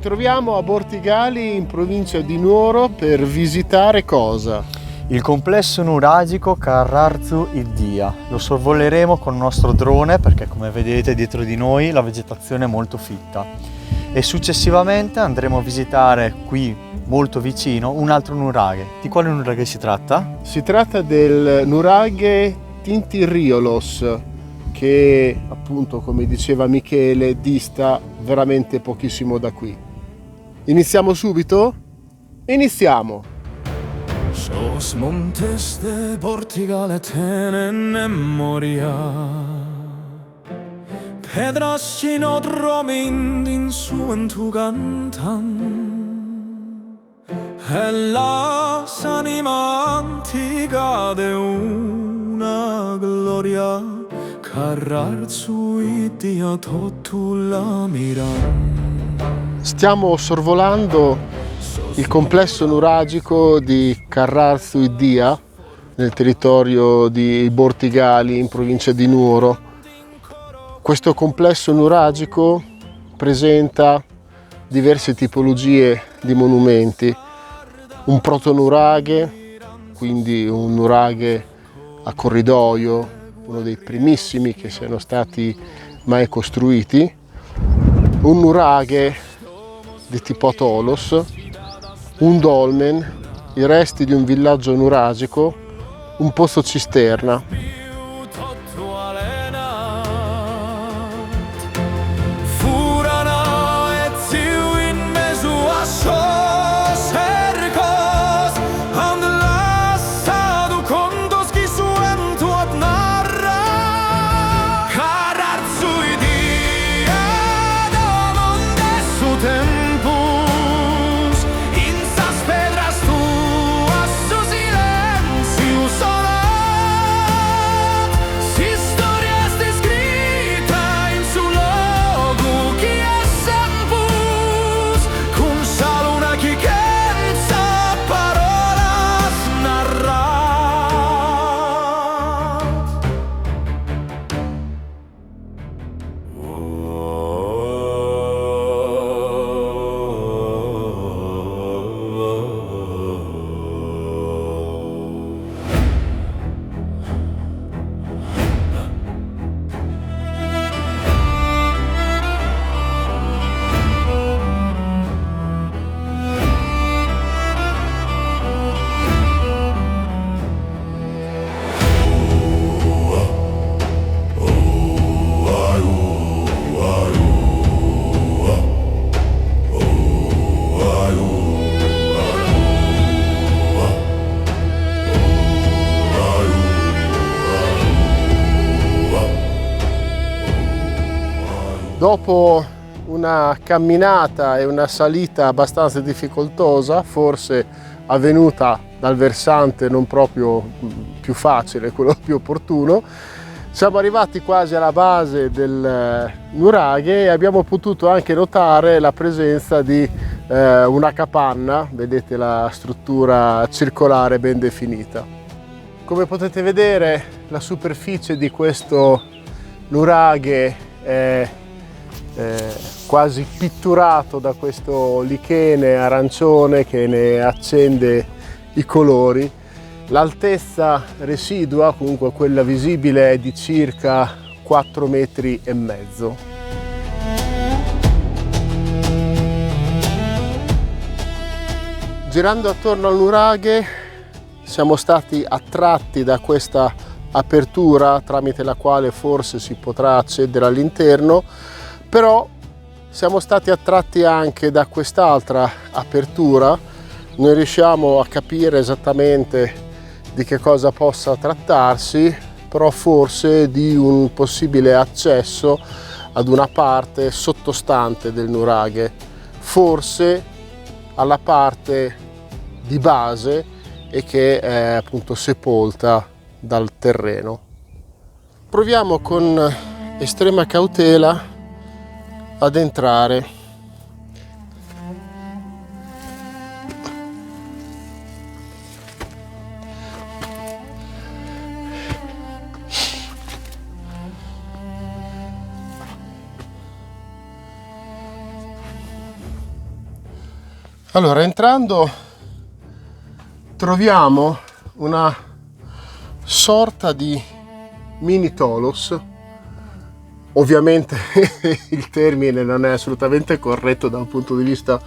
troviamo a Bortigali in provincia di Nuoro per visitare cosa? Il complesso nuragico Carrarzu Iddia. Lo sorvoleremo con il nostro drone perché, come vedete dietro di noi, la vegetazione è molto fitta. E successivamente andremo a visitare qui molto vicino un altro nuraghe. Di quale nuraghe si tratta? Si tratta del nuraghe Tintirriolos, che appunto, come diceva Michele, dista veramente pochissimo da qui. Iniziamo subito? Iniziamo! Sos montes de Portugal tienen memoria, pedras cinodromin din su en tu cantan, e las anima antica de una gloria, Carrarzu Iddia tu la miran. Stiamo sorvolando il complesso nuragico di Carrarzu Iddia nel territorio di Bortigali in provincia di Nuoro. Questo complesso nuragico presenta diverse tipologie di monumenti: un protonuraghe, quindi un nuraghe a corridoio, uno dei primissimi che siano stati mai costruiti, un nuraghe di tipo Tolos, un dolmen, i resti di un villaggio nuragico, un pozzo cisterna. Dopo una camminata e una salita abbastanza difficoltosa, forse avvenuta dal versante non proprio più facile, quello più opportuno, siamo arrivati quasi alla base del nuraghe e abbiamo potuto anche notare la presenza di una capanna. Vedete la struttura circolare ben definita. Come potete vedere, la superficie di questo nuraghe è quasi pitturato da questo lichene arancione che ne accende i colori. L'altezza residua, comunque quella visibile, è di circa 4,5 metri. Girando attorno al nuraghe siamo stati attratti da questa apertura tramite la quale forse si potrà accedere all'interno, però siamo stati attratti anche da quest'altra apertura. Non riusciamo a capire esattamente di che cosa possa trattarsi, però forse di un possibile accesso ad una parte sottostante del nuraghe, forse alla parte di base e che è appunto sepolta dal terreno. Proviamo con estrema cautela ad entrare. Allora, entrando troviamo una sorta di mini tholos. Ovviamente il termine non è assolutamente corretto da un punto di vista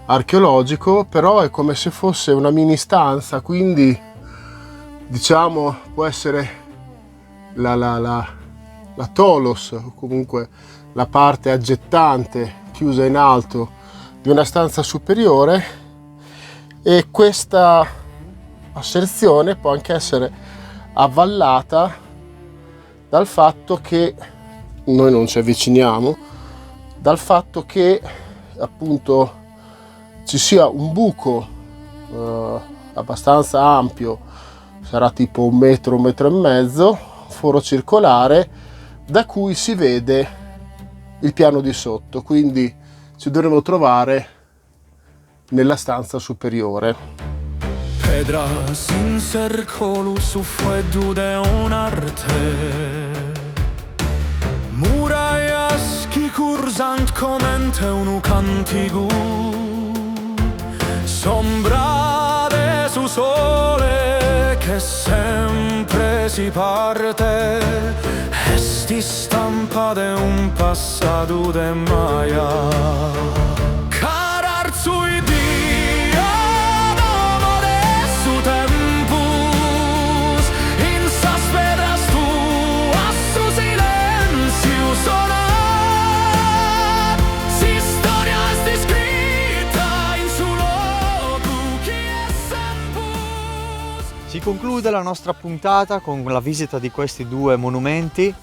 archeologico, però è come se fosse una mini stanza, quindi diciamo può essere la tholos, o comunque la parte aggettante chiusa in alto di una stanza superiore, e questa asserzione può anche essere avvallata dal fatto che noi non ci avviciniamo, dal fatto che appunto ci sia un buco abbastanza ampio, sarà tipo 1 metro, 1,5 metri, foro circolare, da cui si vede il piano di sotto, quindi ci dovremo trovare nella stanza superiore. Pedras in cercolo fue de un'arte murallas que cursant comente un cantigu sombra de su sole che sempre si parte esti stampa de un passato de Maya cararzu Iddia domo de su tempus in sas pedras tu a su silencio sonar si storia es descritta in su loco chi es sempus. Si conclude la nostra puntata con la visita di questi 2 monumenti.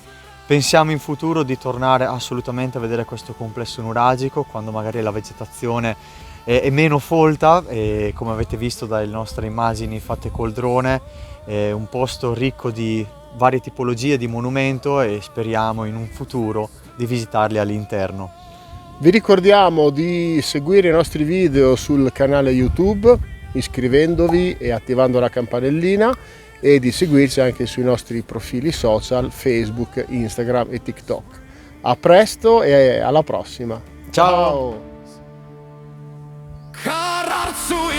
Pensiamo in futuro di tornare assolutamente a vedere questo complesso nuragico quando magari la vegetazione è meno folta, e come avete visto dalle nostre immagini fatte col drone è un posto ricco di varie tipologie di monumento, e speriamo in un futuro di visitarli all'interno. Vi ricordiamo di seguire i nostri video sul canale YouTube iscrivendovi e attivando la campanellina, e di seguirci anche sui nostri profili social Facebook, Instagram e TikTok. A presto e alla prossima. Ciao! Cararzu